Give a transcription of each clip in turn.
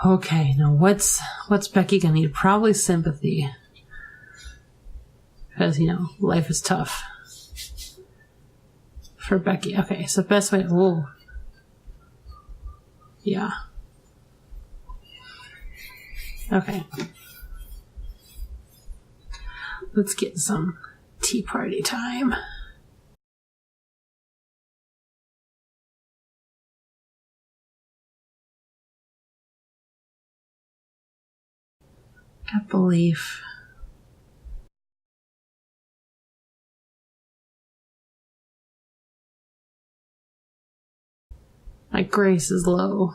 Okay, now what's Becky gonna need? Probably sympathy. Because, life is tough. For Becky. Okay, so best way... Whoa. Yeah. Okay. Let's get some tea party time. Got belief. My grace is low.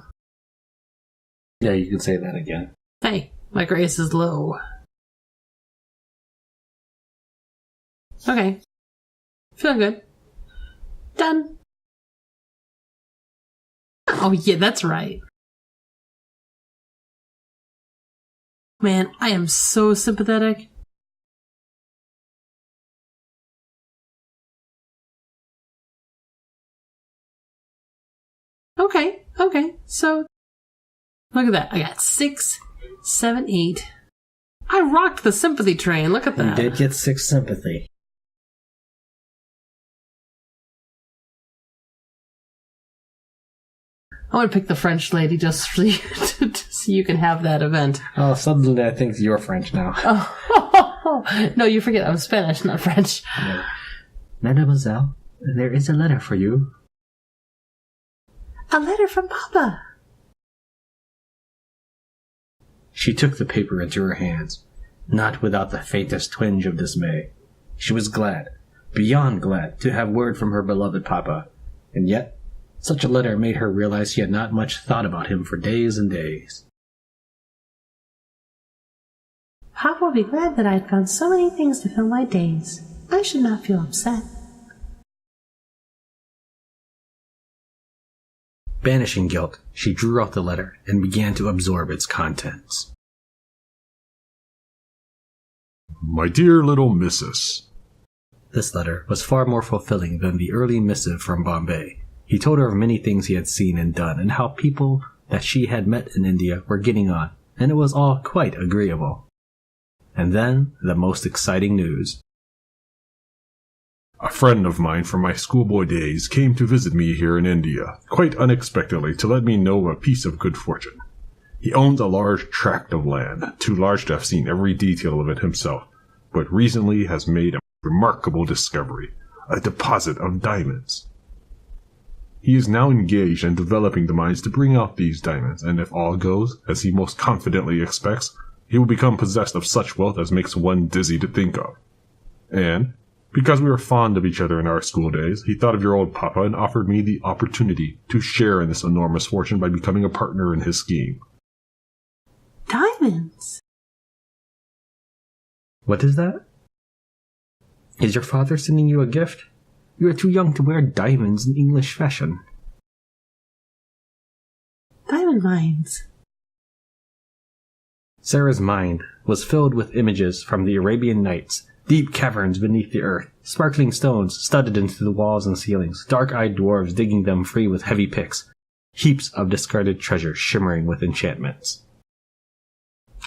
Yeah, you can say that again. Hey, my grace is low. Okay. Feeling good. Done. Oh, yeah, that's right. Man, I am so sympathetic. Okay. So, look at that. I got 6, 7, 8. I rocked the sympathy train. Look at that. You did get 6 sympathy. I want to pick the French lady just for you so you can have that event. Oh, suddenly I think you're French now. Oh, no, you forget I'm Spanish, not French. No. Mademoiselle, there is a letter for you. A letter from Papa. She took the paper into her hands, not without the faintest twinge of dismay. She was glad, beyond glad, to have word from her beloved Papa, and yet such a letter made her realize she had not much thought about him for days and days. Papa will be glad that I had found so many things to fill my days. I should not feel upset. Banishing guilt, she drew out the letter and began to absorb its contents. My dear little Mrs. This letter was far more fulfilling than the early missive from Bombay. He told her of many things he had seen and done, and how people that she had met in India were getting on, and it was all quite agreeable. And then, the most exciting news. A friend of mine from my schoolboy days came to visit me here in India, quite unexpectedly, to let me know of a piece of good fortune. He owns a large tract of land, too large to have seen every detail of it himself, but recently has made a remarkable discovery, a deposit of diamonds. He is now engaged in developing the mines to bring out these diamonds, and if all goes as he most confidently expects, he will become possessed of such wealth as makes one dizzy to think of. And, because we were fond of each other in our school days, he thought of your old Papa and offered me the opportunity to share in this enormous fortune by becoming a partner in his scheme. Diamonds? What is that? Is your father sending you a gift? You are too young to wear diamonds in English fashion. Diamond mines. Sara's mind was filled with images from the Arabian Nights, deep caverns beneath the earth, sparkling stones studded into the walls and ceilings, dark-eyed dwarves digging them free with heavy picks, heaps of discarded treasure shimmering with enchantments.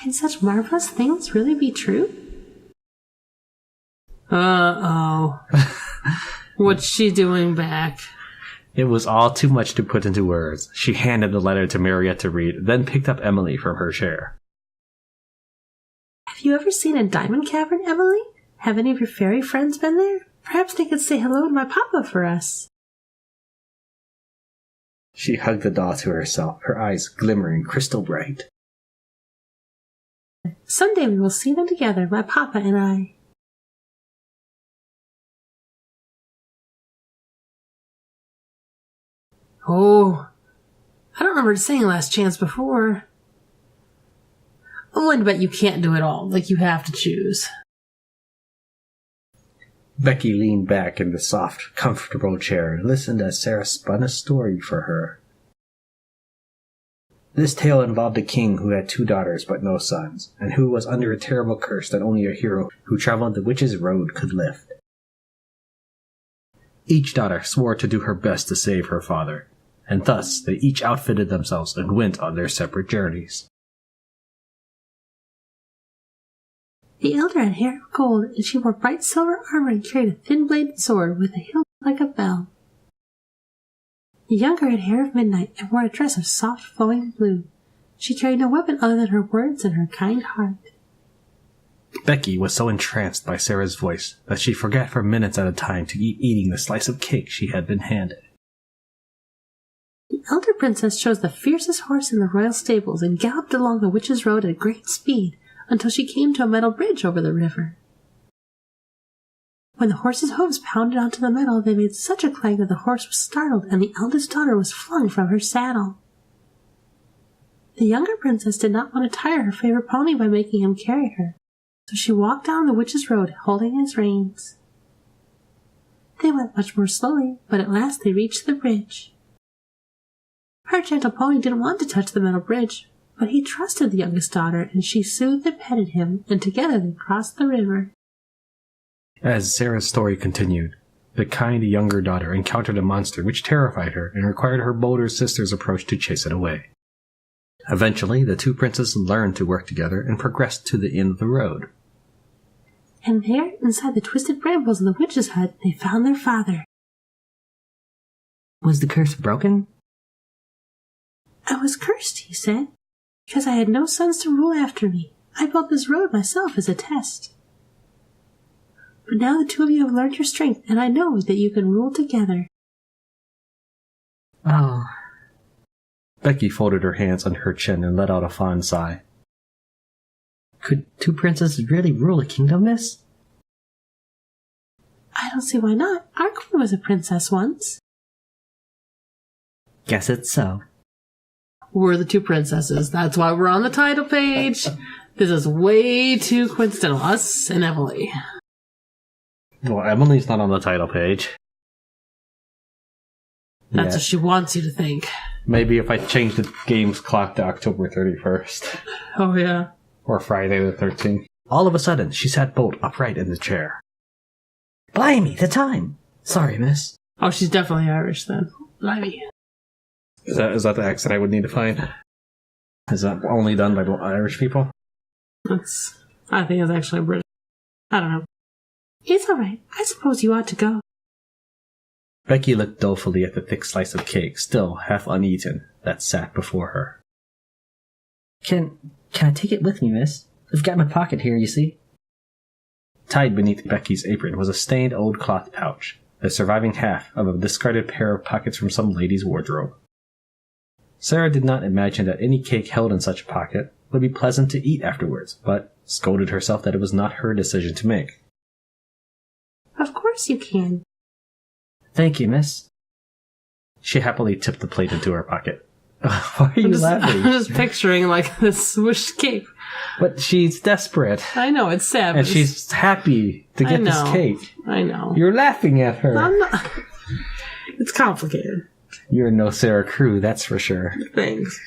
Can such marvelous things really be true? Uh-oh. What's she doing back? It was all too much to put into words. She handed the letter to Mariette to read, then picked up Emily from her chair. Have you ever seen a diamond cavern, Emily? Have any of your fairy friends been there? Perhaps they could say hello to my Papa for us. She hugged the doll to herself, her eyes glimmering crystal bright. Someday we will see them together, my Papa and I. Oh, I don't remember saying last chance before. I'm willing to bet you can't do it all, like you have to choose. Becky leaned back in the soft, comfortable chair and listened as Sara spun a story for her. This tale involved a king who had 2 daughters but no sons, and who was under a terrible curse that only a hero who traveled the witch's road could lift. Each daughter swore to do her best to save her father, and thus they each outfitted themselves and went on their separate journeys. The elder had hair of gold, and she wore bright silver armor and carried a thin-bladed sword with a hilt like a bell. The younger had hair of midnight and wore a dress of soft flowing blue. She carried no weapon other than her words and her kind heart. Becky was so entranced by Sara's voice that she forgot for minutes at a time to keep eating the slice of cake she had been handed. The elder princess chose the fiercest horse in the royal stables and galloped along the witch's road at great speed until she came to a metal bridge over the river. When the horse's hooves pounded onto the metal, they made such a clang that the horse was startled and the eldest daughter was flung from her saddle. The younger princess did not want to tire her favorite pony by making him carry her, so she walked down the witch's road holding his reins. They went much more slowly, but at last they reached the bridge. Her gentle pony didn't want to touch the metal bridge, but he trusted the youngest daughter, and she soothed and petted him, and together they crossed the river. As Sara's story continued, the kind younger daughter encountered a monster which terrified her and required her bolder sister's approach to chase it away. Eventually, the two princes learned to work together and progressed to the end of the road. And there, inside the twisted brambles of the witch's hut, they found their father. Was the curse broken? I was cursed, he said, because I had no sons to rule after me. I built this road myself as a test. But now the two of you have learned your strength, and I know that you can rule together. Oh. Becky folded her hands under her chin and let out a fond sigh. Could two princesses really rule a kingdom, miss? I don't see why not. Our queen was a princess once. Guess it's so. We're the two princesses. That's why we're on the title page. This is way too coincidental. Us and Emily. Well, Emily's not on the title page. That's what she wants you to think. Maybe if I change the game's clock to October 31st. Oh, yeah. Or Friday the 13th. All of a sudden, she sat bolt upright in the chair. Blimey, the time! Sorry, miss. Oh, she's definitely Irish then. Blimey. Is that the accent I would need to find? Is that only done by Irish people? I think it's actually British. I don't know. It's all right. I suppose you ought to go. Becky looked dolefully at the thick slice of cake, still half uneaten, that sat before her. Can I take it with me, miss? I've got my pocket here, you see. Tied beneath Becky's apron was a stained old cloth pouch, the surviving half of a discarded pair of pockets from some lady's wardrobe. Sara did not imagine that any cake held in such a pocket would be pleasant to eat afterwards, but scolded herself that it was not her decision to make. Of course you can. Thank you, miss. She happily tipped the plate into her pocket. Why are you laughing? I'm just picturing like this swished cake. But she's desperate. I know, it's sad. And she's happy to get this cake. I know. You're laughing at her. I'm not. It's complicated. You're no Sara Crew, that's for sure. Thanks.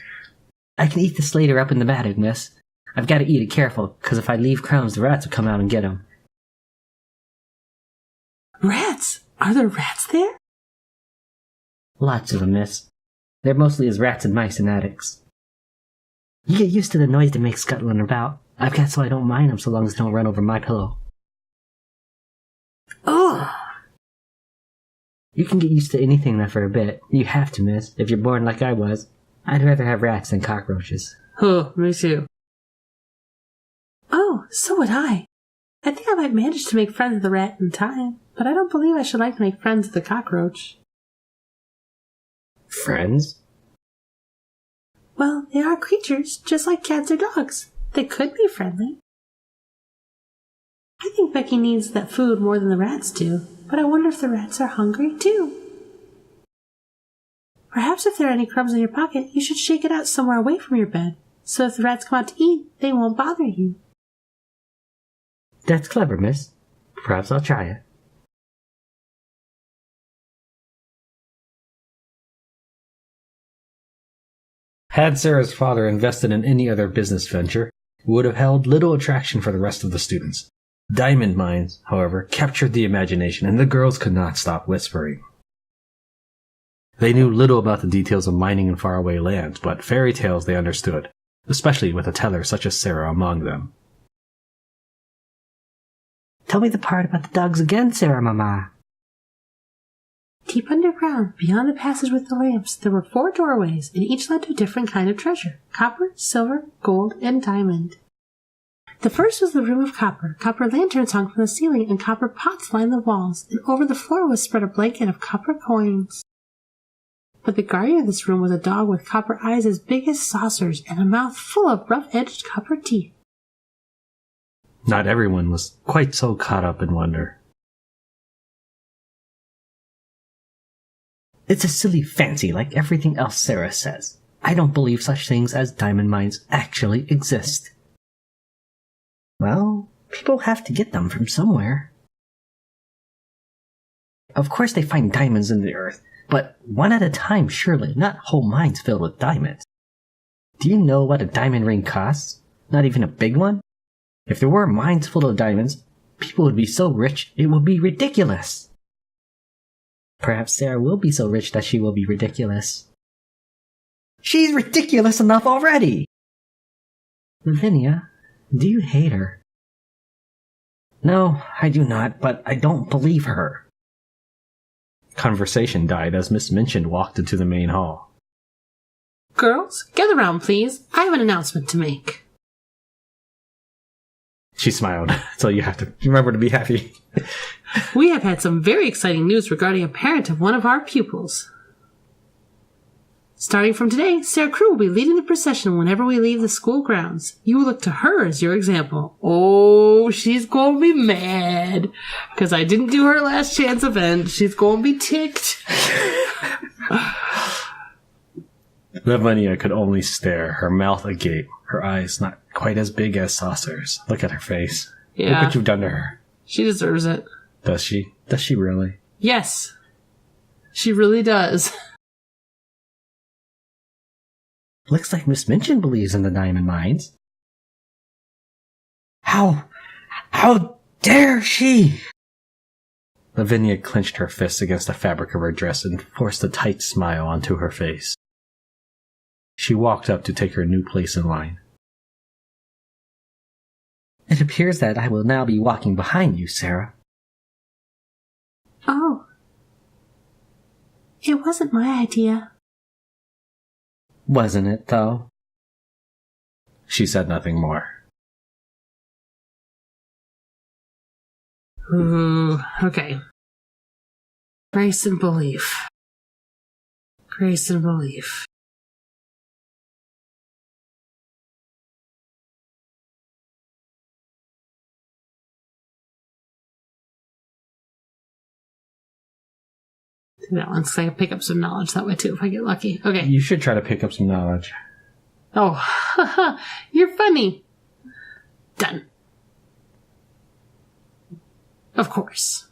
I can eat this later up in the attic, miss. I've got to eat it careful, because if I leave crumbs, the rats will come out and get them. Rats? Are there rats there? Lots of them, miss. They're mostly as rats and mice in attics. You get used to the noise they make scuttling about. I've got so I don't mind them so long as they don't run over my pillow. Oh! You can get used to anything there for a bit. You have to, miss, if you're born like I was. I'd rather have rats than cockroaches. Oh, me too. Oh, so would I. I think I might manage to make friends with the rat in time, but I don't believe I should like to make friends with the cockroach. Friends? Well, they are creatures, just like cats or dogs. They could be friendly. I think Becky needs that food more than the rats do, but I wonder if the rats are hungry too. Perhaps if there are any crumbs in your pocket, you should shake it out somewhere away from your bed, so if the rats come out to eat, they won't bother you. That's clever, miss. Perhaps I'll try it. Had Sara's father invested in any other business venture, it would have held little attraction for the rest of the students. Diamond mines, however, captured the imagination, and the girls could not stop whispering. They knew little about the details of mining in faraway lands, but fairy tales they understood, especially with a teller such as Sara among them. Tell me the part about the dogs again, Sara Mama. Deep underground, beyond the passage with the lamps, there were 4 doorways, and each led to a different kind of treasure: copper, silver, gold, and diamond. The first was the room of copper. Copper lanterns hung from the ceiling, and copper pots lined the walls, and over the floor was spread a blanket of copper coins. But the guardian of this room was a dog with copper eyes as big as saucers, and a mouth full of rough-edged copper teeth. Not everyone was quite so caught up in wonder. It's a silly fancy like everything else Sara says. I don't believe such things as diamond mines actually exist. Well, people have to get them from somewhere. Of course they find diamonds in the earth, but one at a time surely, not whole mines filled with diamonds. Do you know what a diamond ring costs? Not even a big one? If there were mines full of diamonds, people would be so rich it would be ridiculous. Perhaps Sara will be so rich that she will be ridiculous. She's ridiculous enough already! Lavinia, do you hate her? No, I do not, but I don't believe her. Conversation died as Miss Minchin walked into the main hall. Girls, gather round, please. I have an announcement to make. She smiled, so you have to remember to be happy. We have had some very exciting news regarding a parent of one of our pupils. Starting from today, Sara Crew will be leading the procession whenever we leave the school grounds. You will look to her as your example. Oh, she's going to be mad because I didn't do her last chance event. She's going to be ticked. Lavinia could only stare, her mouth agape, her eyes not quite as big as saucers. Look at her face. Yeah. Look what you've done to her. She deserves it. Does she? Does she really? Yes. She really does. Looks like Miss Minchin believes in the diamond mines. How dare she? Lavinia clenched her fists against the fabric of her dress and forced a tight smile onto her face. She walked up to take her new place in line. It appears that I will now be walking behind you, Sara. Oh. It wasn't my idea. Wasn't it, though? She said nothing more. Ooh, okay. Grace and belief. Grace and belief. That one, so I can pick up some knowledge that way too if I get lucky. Okay. You should try to pick up some knowledge. Oh, you're funny. Done. Of course.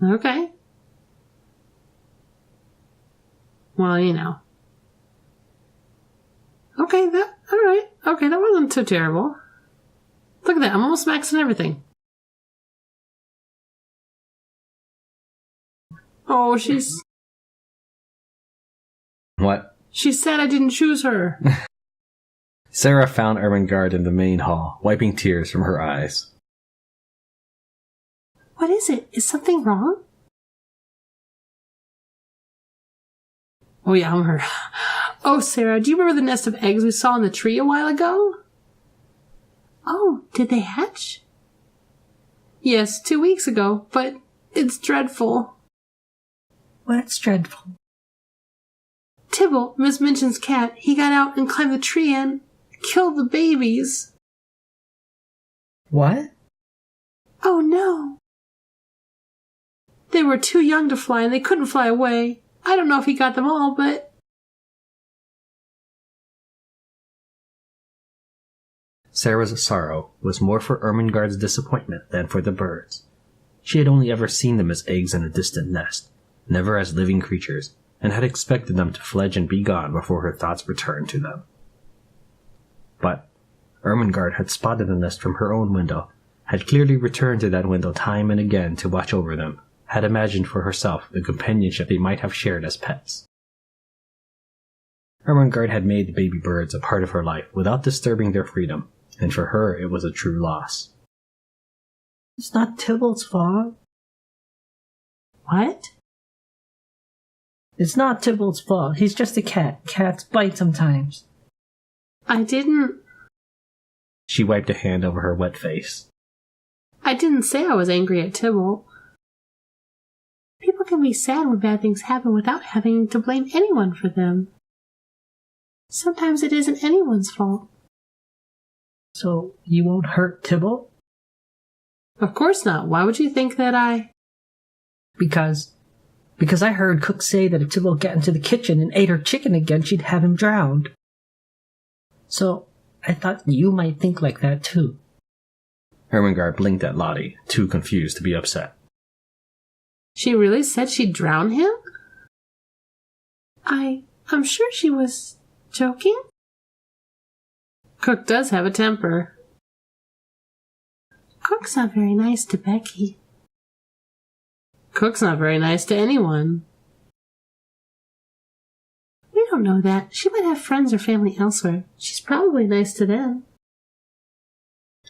Okay. Well, you know. Okay, alright. Okay, that wasn't too terrible. Look at that, I'm almost maxing everything. Oh, she's... What? She said I didn't choose her. Sara found Ermengarde in the main hall, wiping tears from her eyes. What is it? Is something wrong? Oh yeah, I'm her. Oh, Sara, do you remember the nest of eggs we saw in the tree a while ago? Oh, did they hatch? Yes, 2 weeks ago, but it's dreadful. What's dreadful? Tibble, Miss Minchin's cat, he got out and climbed the tree and killed the babies. What? Oh no. They were too young to fly and they couldn't fly away. I don't know if he got them all, but... Sara's sorrow was more for Ermengarde's disappointment than for the birds. She had only ever seen them as eggs in a distant nest, never as living creatures, and had expected them to fledge and be gone before her thoughts returned to them. But Ermengarde had spotted the nest from her own window, had clearly returned to that window time and again to watch over them, had imagined for herself the companionship they might have shared as pets. Ermengarde had made the baby birds a part of her life without disturbing their freedom, and for her it was a true loss. It's not Tybalt's fault. What? It's not Tybalt's fault. He's just a cat. Cats bite sometimes. I didn't She wiped a hand over her wet face. say I was angry at Tybalt. People can be sad when bad things happen without having to blame anyone for them. Sometimes it isn't anyone's fault. So you won't hurt Tybalt? Of course not. Why would you think that I... Because I heard Cook say that if Tybalt got into the kitchen and ate her chicken again, she'd have him drowned. So I thought you might think like that too. Ermengarde blinked at Lottie, too confused to be upset. She really said she'd drown him? I'm sure she was joking. Cook does have a temper. Cook's not very nice to Becky. Cook's not very nice to anyone. We don't know that. She might have friends or family elsewhere. She's probably nice to them.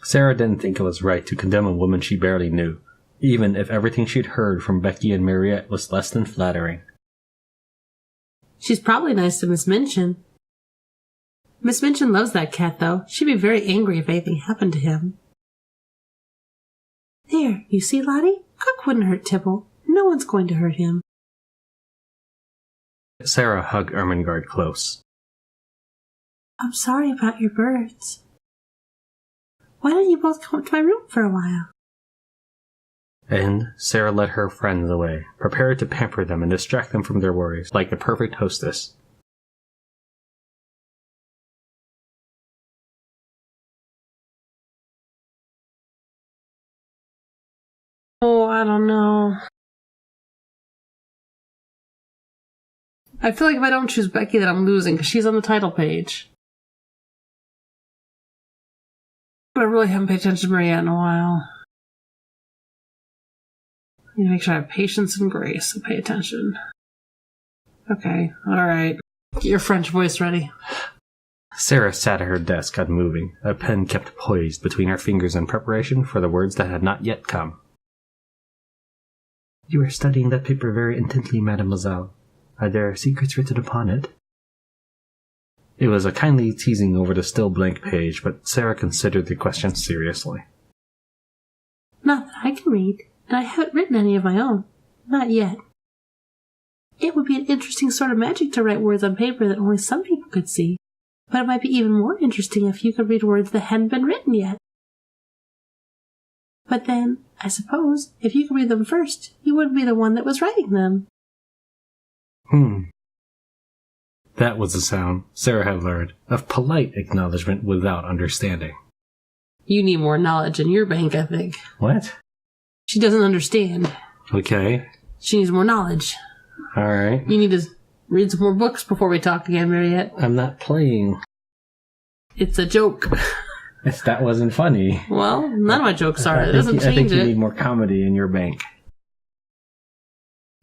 Sara didn't think it was right to condemn a woman she barely knew, even if everything she'd heard from Becky and Mariette was less than flattering. She's probably nice to Miss Minchin. Miss Minchin loves that cat, though. She'd be very angry if anything happened to him. There, you see, Lottie? Cook wouldn't hurt Tybalt. No one's going to hurt him. Sara hugged Ermengarde close. I'm sorry about your birds. Why don't you both come up to my room for a while? And Sara led her friends away, prepared to pamper them and distract them from their worries, like the perfect hostess. Oh, I don't know. I feel like if I don't choose Becky that I'm losing, because she's on the title page. But I really haven't paid attention to Mariette in a while. I need to make sure I have patience and grace and pay attention. Okay, alright. Get your French voice ready. Sara sat at her desk unmoving, a pen kept poised between her fingers in preparation for the words that had not yet come. You are studying that paper very intently, mademoiselle. Are there secrets written upon it? It was a kindly teasing over the still blank page, but Sara considered the question seriously. Not that I can read, and I haven't written any of my own. Not yet. It would be an interesting sort of magic to write words on paper that only some people could see, but it might be even more interesting if you could read words that hadn't been written yet. But then, I suppose, if you could read them first, you wouldn't be the one that was writing them. That was the sound, Sara had learned, of polite acknowledgement without understanding. You need more knowledge in your bank, I think. What? She doesn't understand. Okay. She needs more knowledge. Alright. You need to read some more books before we talk again, Mariette. I'm not playing. It's a joke. If that wasn't funny. Well, none of my jokes are. It doesn't change I think you it. need more comedy in your bank.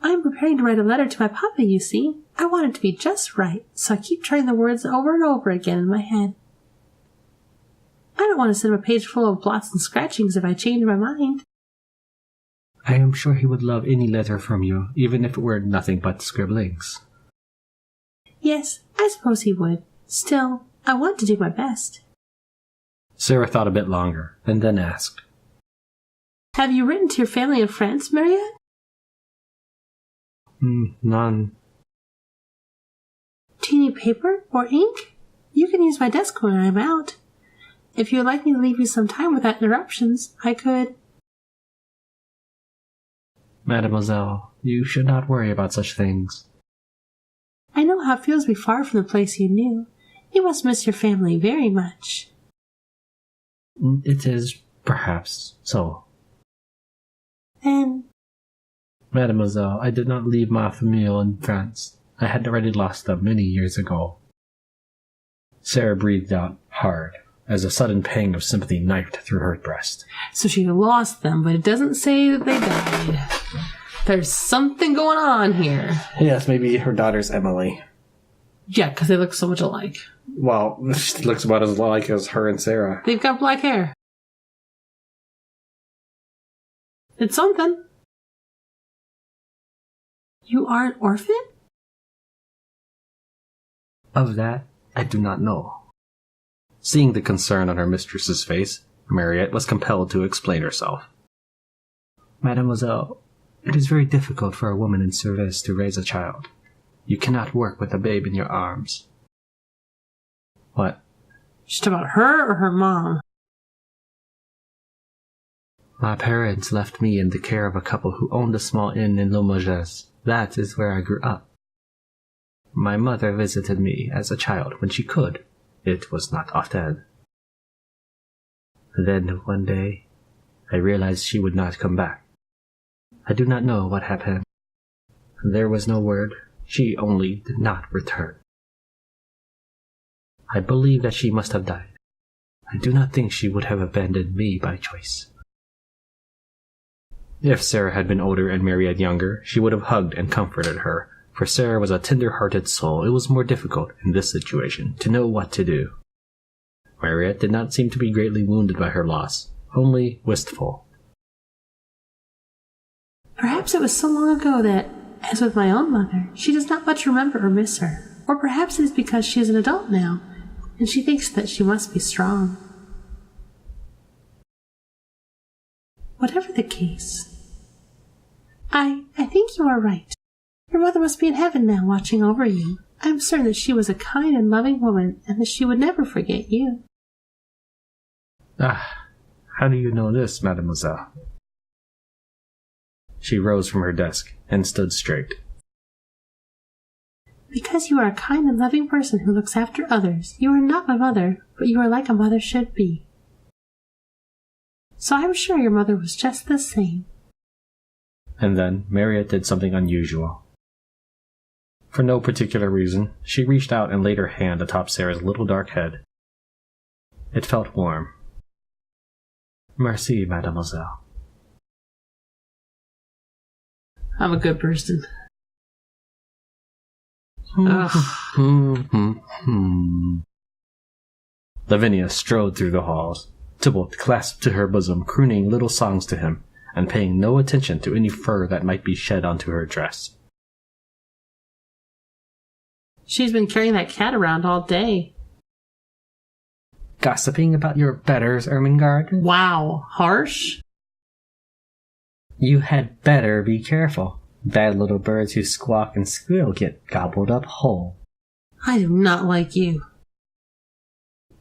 I'm preparing to write a letter to my papa, you see. I want it to be just right, so I keep trying the words over and over again in my head. I don't want to send him a page full of blots and scratchings if I change my mind. I am sure he would love any letter from you, even if it were nothing but scribblings. Yes, I suppose he would. Still, I want to do my best. Sara thought a bit longer, and then asked, Have you written to your family and friends, Mariette? None. Do you need paper or ink? You can use my desk when I'm out. If you would like me to leave you some time without interruptions, I could. Mademoiselle, you should not worry about such things. I know how it feels to be far from the place you knew. You must miss your family very much. It is, perhaps, so. Then... Mademoiselle, I did not leave ma famille in France. I had already lost them many years ago. Sara breathed out hard. as a sudden pang of sympathy knifed through her breast. So she lost them, but it doesn't say that they died. There's something going on here. Yes, maybe her daughter's Emily. Yeah, because they look so much alike. Well, she looks about as alike as her and Sara. They've got black hair. It's something. You are an orphan? Of that, I do not know. Seeing the concern on her mistress's face, Mariette was compelled to explain herself. Mademoiselle, it is very difficult for a woman in service to raise a child. You cannot work with a babe in your arms. What? She's talking about her or her mom? My parents left me in the care of a couple who owned a small inn in Limoges. That is where I grew up. My mother visited me as a child when she could. It was not often. Then one day, I realized she would not come back. I do not know what happened. There was no word. She only did not return. I believe that she must have died. I do not think she would have abandoned me by choice. If Sara had been older and Mariette younger, she would have hugged and comforted her. For Sara was a tender-hearted soul. It was more difficult, in this situation, to know what to do. Mariette did not seem to be greatly wounded by her loss, only wistful. Perhaps it was so long ago that, as with my own mother, she does not much remember or miss her. Or perhaps it is because she is an adult now, and she thinks that she must be strong. Whatever the case, I think you are right. Your mother must be in heaven now, watching over you. I am certain that she was a kind and loving woman, and that she would never forget you. Ah, how do you know this, mademoiselle? She rose from her desk and stood straight. Because you are a kind and loving person who looks after others. You are not my mother, but you are like a mother should be. So I am sure your mother was just the same. And then Mariette did something unusual. For no particular reason, she reached out and laid her hand atop Sara's little dark head. It felt warm. Merci, mademoiselle. I'm a good person. Lavinia strode through the halls, Tybalt clasped to her bosom, crooning little songs to him, and paying no attention to any fur that might be shed onto her dress. She's been carrying that cat around all day. Gossiping about your betters, Ermengarde? Wow, harsh? You had better be careful. Bad little birds who squawk and squeal get gobbled up whole. I do not like you.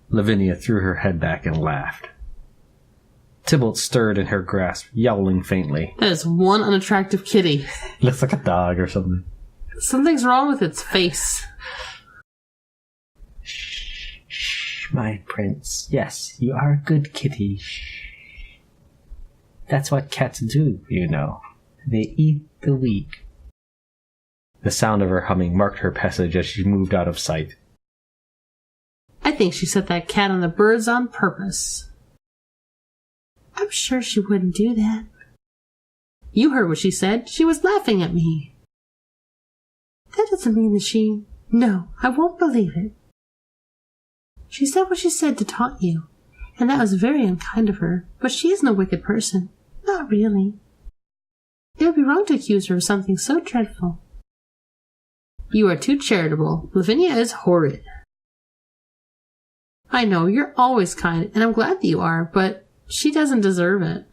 Lavinia threw her head back and laughed. Tybalt stirred in her grasp, yowling faintly. That is one unattractive kitty. Looks like a dog or something. Something's wrong with its face. Shh, shh, my prince. Yes, you are a good kitty. Shh. That's what cats do, you know. They eat the weak. The sound of her humming marked her passage as she moved out of sight. I think she set that cat on the birds on purpose. I'm sure she wouldn't do that. You heard what she said. She was laughing at me. That doesn't mean that she... No, I won't believe it. She said what she said to taunt you, and that was very unkind of her, but she isn't a wicked person. Not really. It would be wrong to accuse her of something so dreadful. You are too charitable. Lavinia is horrid. I know, you're always kind, and I'm glad that you are, but she doesn't deserve it.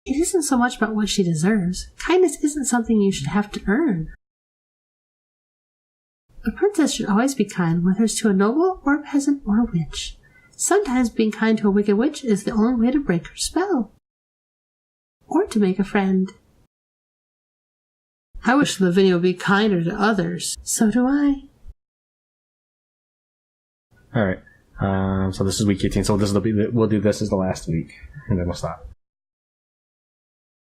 It isn't so much about what she deserves. Kindness isn't something you should have to earn. A princess should always be kind, whether it's to a noble, or a peasant, or a witch. Sometimes being kind to a wicked witch is the only way to break her spell. Or to make a friend. I wish Lavinia would be kinder to others. So do I. Alright, so this is week 18, so we'll do this as the last week, and then we'll stop.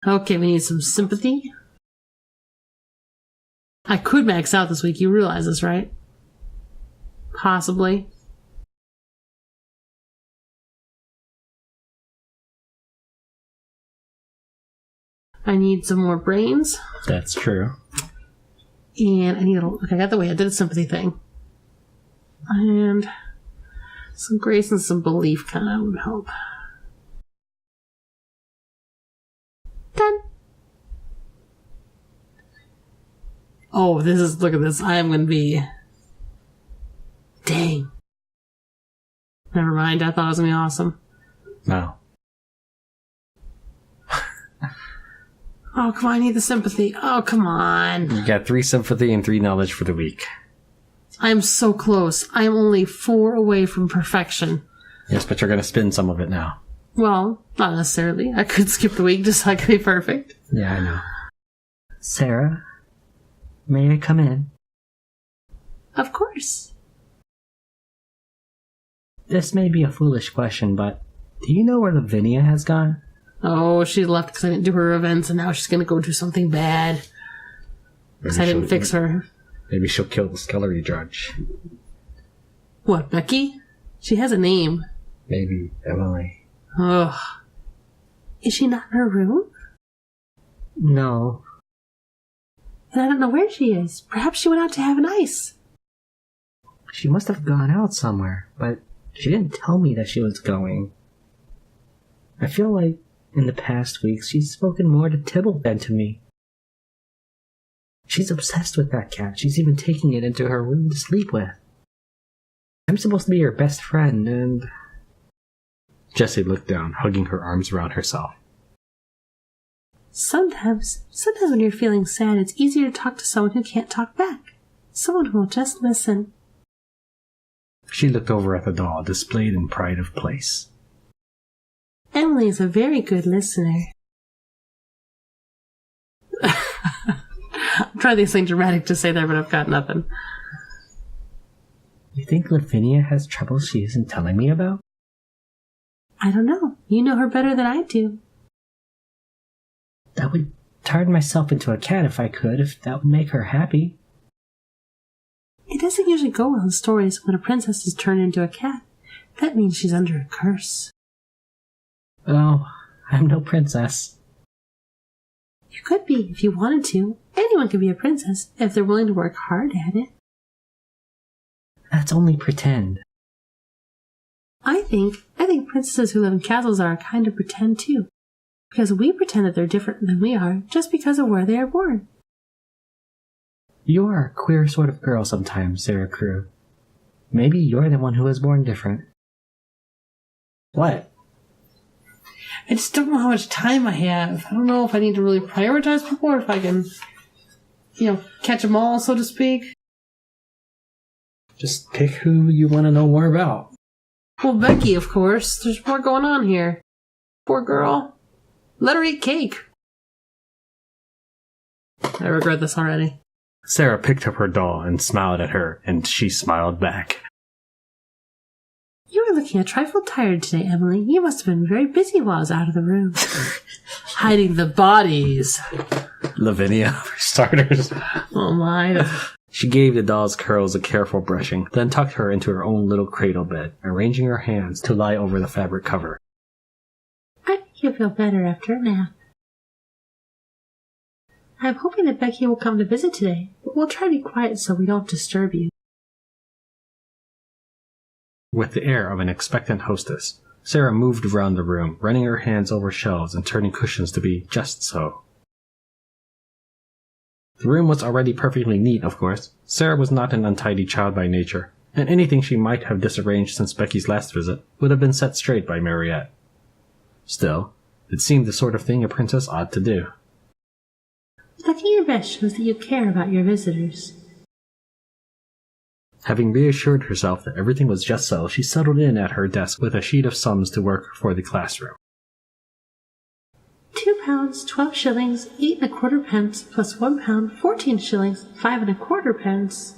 Okay, we need some sympathy. I could max out this week, you realize this, right? Possibly. I need some more brains. That's true. And I need okay, I got the way I did a sympathy thing. And some grace and some belief kind of would help. Done. Oh, look at this. I am going to be... Dang. Never mind, I thought it was going to be awesome. No. Oh, come on, I need the sympathy. Oh, come on. You got 3 sympathy and 3 knowledge for the week. I'm so close. I'm only 4 away from perfection. Yes, but you're going to spin some of it now. Well, not necessarily. I could skip the week just so I could be perfect. Yeah, I know. Sara, may I come in? Of course. This may be a foolish question, but do you know where Lavinia has gone? Oh, she left because I didn't do her events, and now she's going to go do something bad. Because I didn't fix her. Maybe she'll kill the scullery judge. What, Becky? She has a name. Maybe Emily. Ugh. Is she not in her room? No. And I don't know where she is. Perhaps she went out to have an ice. She must have gone out somewhere, but she didn't tell me that she was going. I feel like in the past weeks she's spoken more to Tibble than to me. She's obsessed with that cat. She's even taking it into her room to sleep with. I'm supposed to be her best friend, and... Jessie looked down, hugging her arms around herself. Sometimes when you're feeling sad, it's easier to talk to someone who can't talk back. Someone who will just listen. She looked over at the doll, displayed in pride of place. Emily is a very good listener. I'm trying to think something dramatic to say there, but I've got nothing. You think Lavinia has trouble she isn't telling me about? I don't know. You know her better than I do. That would turn myself into a cat if I could, if that would make her happy. It doesn't usually go well in stories when a princess is turned into a cat. That means she's under a curse. Oh, I'm no princess. You could be if you wanted to. Anyone can be a princess if they're willing to work hard at it. That's only pretend. I think princesses who live in castles are a kind of pretend too. Because we pretend that they're different than we are just because of where they are born. You are a queer sort of girl sometimes, Sara Crew. Maybe you're the one who was born different. What? I just don't know how much time I have. I don't know if I need to really prioritize people or if I can, catch them all, so to speak. Just pick who you want to know more about. Well, Becky, of course. There's more going on here. Poor girl. Let her eat cake. I regret this already. Sara picked up her doll and smiled at her, and she smiled back. You are looking a trifle tired today, Emily. You must have been very busy while I was out of the room. Hiding the bodies. Lavinia, for starters. Oh my. She gave the doll's curls a careful brushing, then tucked her into her own little cradle bed, arranging her hands to lie over the fabric cover. I think you'll feel better after a nap. I'm hoping that Becky will come to visit today, but we'll try to be quiet so we don't disturb you. With the air of an expectant hostess, Sara moved around the room, running her hands over shelves and turning cushions to be just so. The room was already perfectly neat, of course. Sara was not an untidy child by nature, and anything she might have disarranged since Becky's last visit would have been set straight by Mariette. Still, it seemed the sort of thing a princess ought to do. Looking your best shows that you care about your visitors. Having reassured herself that everything was just so, she settled in at her desk with a sheet of sums to work for the classroom. £2, 12 shillings, 8 1/4 pence, plus £1, 14 shillings, 5 1/4 pence.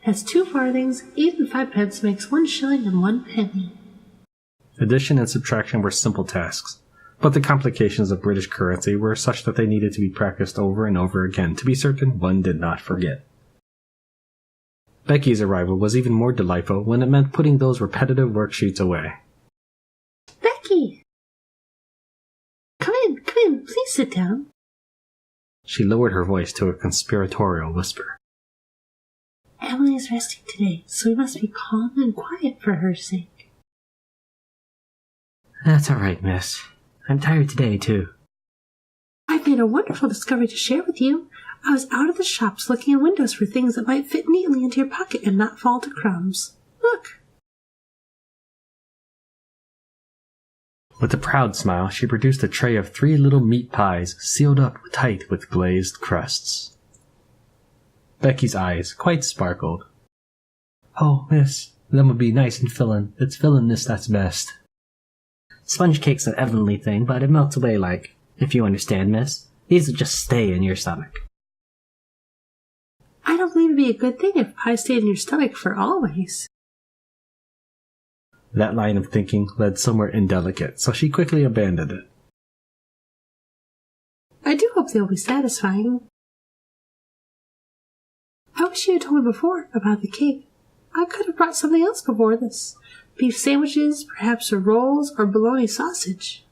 That's 2 farthings, 8 5 pence makes 1 shilling and 1 penny. Addition and subtraction were simple tasks, but the complications of British currency were such that they needed to be practiced over and over again to be certain one did not forget. Becky's arrival was even more delightful when it meant putting those repetitive worksheets away. Becky! Come in, please sit down. She lowered her voice to a conspiratorial whisper. Emily is resting today, so we must be calm and quiet for her sake. That's all right, miss. I'm tired today, too. I've made a wonderful discovery to share with you. I was out of the shops looking in windows for things that might fit neatly into your pocket and not fall to crumbs. Look. With a proud smile, she produced a tray of 3 little meat pies sealed up tight with glazed crusts. Becky's eyes quite sparkled. Oh, miss, them would be nice and fillin'. It's fillingness that's best. Sponge cake's an heavenly thing, but it melts away like, if you understand, miss. These will just stay in your stomach. I don't believe it'd be a good thing if pie stayed in your stomach for always. That line of thinking led somewhere indelicate, so she quickly abandoned it. I do hope they'll be satisfying. I wish you had told me before about the cake. I could have brought something else before this. Beef sandwiches, perhaps rolls, or bologna sausage.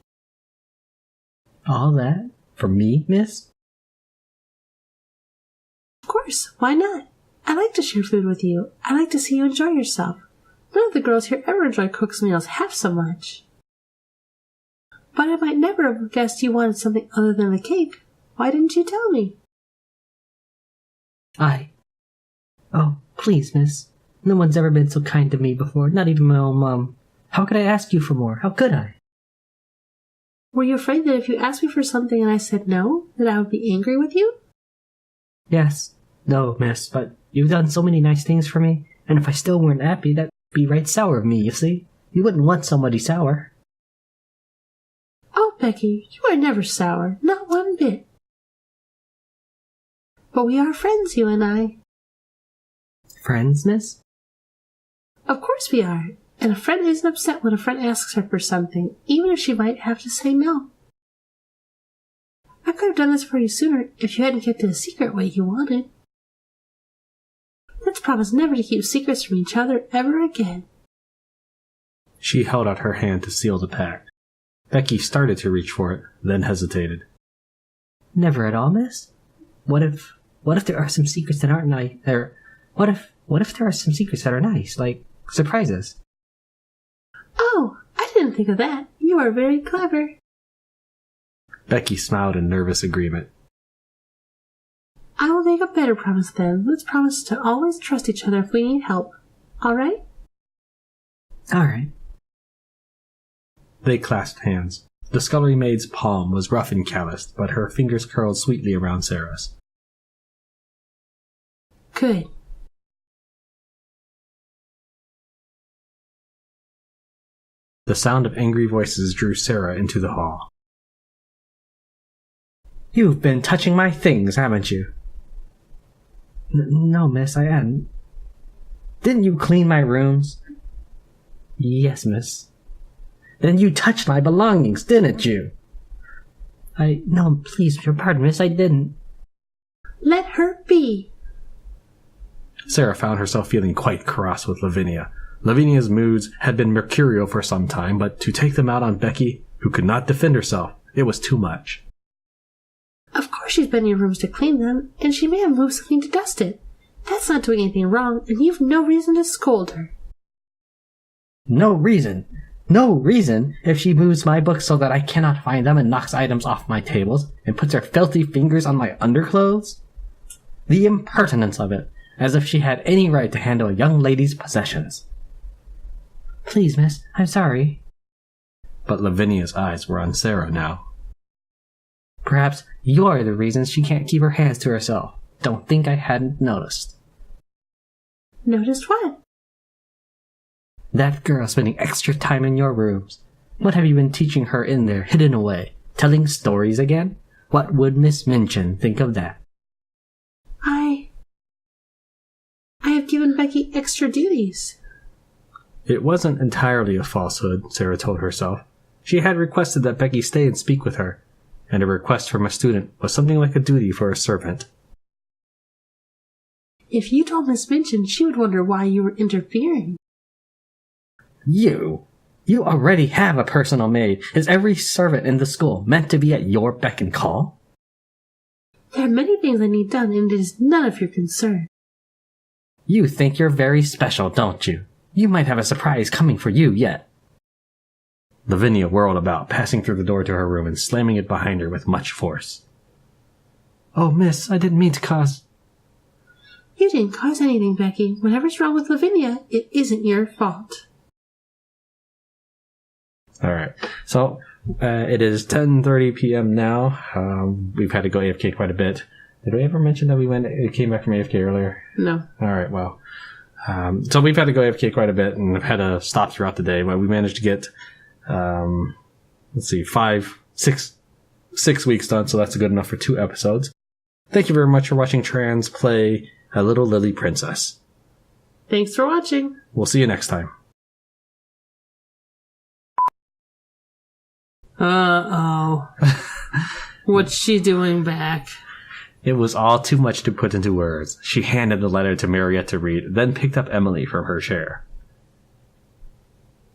All that? For me, miss? Of course, why not? I like to share food with you. I like to see you enjoy yourself. None of the girls here ever enjoy cook's meals half so much. But I might never have guessed you wanted something other than the cake. Why didn't you tell me? Oh, please, miss. No one's ever been so kind to me before, not even my own mom. How could I ask you for more? How could I? Were you afraid that if you asked me for something and I said no, that I would be angry with you? Yes. No, miss, but you've done so many nice things for me, and if I still weren't happy, that'd be right sour of me, you see. You wouldn't want somebody sour. Oh, Becky, you are never sour, not one bit. But we are friends, you and I. Friends, miss? Of course we are. And a friend isn't upset when a friend asks her for something, even if she might have to say no. I could have done this for you sooner if you hadn't kept it a secret way you wanted. Let's promise never to keep secrets from each other ever again. She held out her hand to seal the pact. Becky started to reach for it, then hesitated. Never at all, miss? What if there are some secrets that aren't nice? Or what if there are some secrets that are nice, like surprises? Oh, I didn't think of that. You are very clever. Becky smiled in nervous agreement. I will make a better promise then. Let's promise to always trust each other if we need help. All right? All right. They clasped hands. The scullery maid's palm was rough and calloused, but her fingers curled sweetly around Sara's. Good. The sound of angry voices drew Sara into the hall. You've been touching my things, haven't you? No, miss, I hadn't. Didn't you clean my rooms? Yes, miss. Then you touched my belongings, didn't you? No, please, your pardon, miss, I didn't. Let her be. Sara found herself feeling quite cross with Lavinia. Lavinia's moods had been mercurial for some time, but to take them out on Becky, who could not defend herself, it was too much. Of course she's been in your rooms to clean them, and she may have moved something to dust it. That's not doing anything wrong, and you've no reason to scold her. No reason? No reason if she moves my books so that I cannot find them and knocks items off my tables and puts her filthy fingers on my underclothes? The impertinence of it, as if she had any right to handle a young lady's possessions. Please, miss, I'm sorry. But Lavinia's eyes were on Sara now. Perhaps you're the reason she can't keep her hands to herself. Don't think I hadn't noticed. Noticed what? That girl spending extra time in your rooms. What have you been teaching her in there, hidden away? Telling stories again? What would Miss Minchin think of that? I have given Becky extra duties. It wasn't entirely a falsehood, Sara told herself. She had requested that Becky stay and speak with her, and a request from a student was something like a duty for a servant. If you told Miss Minchin, she would wonder why you were interfering. You? You already have a personal maid. Is every servant in the school meant to be at your beck and call? There are many things I need done, and it is none of your concern. You think you're very special, don't you? You might have a surprise coming for you yet. Lavinia whirled about, passing through the door to her room and slamming it behind her with much force. Oh, miss, I didn't mean to cause... You didn't cause anything, Becky. Whatever's wrong with Lavinia, it isn't your fault. Alright, so it is 10:30 p.m. now. We've had to go AFK quite a bit. Did we ever mention that we came back from AFK earlier? No. Alright, well. So we've had to go AFK quite a bit and have had to stop throughout the day, but we managed to get, 6 weeks done, so that's good enough for 2 episodes. Thank you very much for watching Trans play A Little Lily Princess. Thanks for watching. We'll see you next time. Uh-oh. What's she doing back? It was all too much to put into words. She handed the letter to Mariette to read, then picked up Emily from her chair.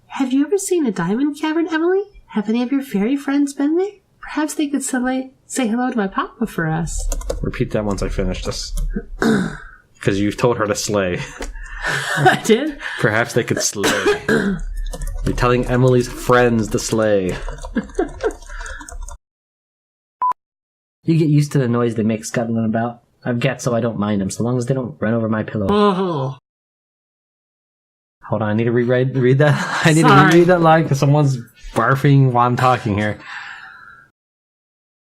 Have you ever seen a diamond cavern, Emily? Have any of your fairy friends been there? Perhaps they could say hello to my papa for us. Repeat that once I finish this. Because you've told her to slay. I did? Perhaps they could slay. You're telling Emily's friends to slay. You get used to the noise they make scuttling about. I've got so I don't mind them, so long as they don't run over my pillow. Oh. Hold on, I need to read that. I need Sorry. to reread that line because someone's barfing while I'm talking here.